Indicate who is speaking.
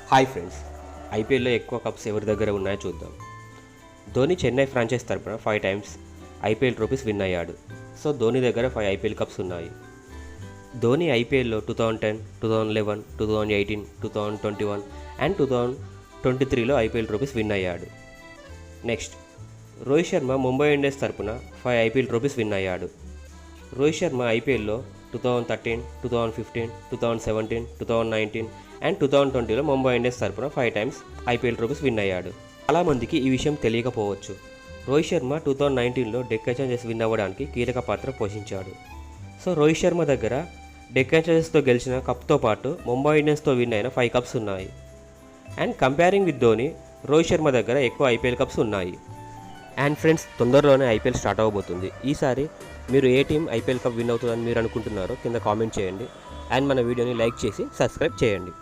Speaker 1: Hi friends, ఐపీఎల్లో ఎక్కువ cups ఎవరి దగ్గర ఉన్నాయో చూద్దాం. ధోని చెన్నై ఫ్రాంచైజ్ తరపున 5 టైమ్స్ ఐపీఎల్ ట్రోఫీస్ విన్ అయ్యాడు. సో ధోని దగ్గర 5 ఐపీఎల్ కప్స్ ఉన్నాయి. ధోని ఐపీఎల్లో 2010, 2011, 2018, 2021 అండ్ 2023లో ఐపీఎల్ ట్రోఫీస్ విన్ అయ్యాడు. నెక్స్ట్, రోహిత్ శర్మ ముంబై ఇండియన్స్ తరపున 5 ఐపీఎల్ ట్రోఫీస్ విన్ అయ్యాడు. రోహిత్ శర్మ ఐపీఎల్లో 2013, 2015, 2017, 2019 అండ్ 2020లో ముంబై ఇండియన్స్ తరపున 5 టైమ్స్ ఐపీఎల్ ట్రోఫీస్ విన్ అయ్యాడు. చాలామందికి ఈ విషయం తెలియకపోవచ్చు. రోహిత్ శర్మ 2019లో డెక్కన్ ఛాంపియన్స్ విన్ అవ్వడానికి కీలక పాత్ర పోషించాడు. సో రోహిత్ శర్మ దగ్గర డెక్కన్ ఛాంపియన్స్తో గెలిచిన కప్తో పాటు ముంబై ఇండియన్స్తో విన్ అయిన 5 కప్స్ ఉన్నాయి. And comparing with Dhoni, Rohit Sharma దగ్గర ఎక్కువ ఐపీఎల్ కప్స్ ఉన్నాయి. అండ్ ఫ్రెండ్స్, తొందరలోనే ఐపీఎల్ స్టార్ట్ అవ్వబోతుంది. ఈసారి మీరు ఏ టీం ఐపీఎల్ కప్ విన్ అవుతుందని మీరు అనుకుంటున్నారో కింద కామెంట్ చేయండి. అండ్ మన వీడియోని లైక్ చేసి సబ్స్క్రైబ్ చేయండి.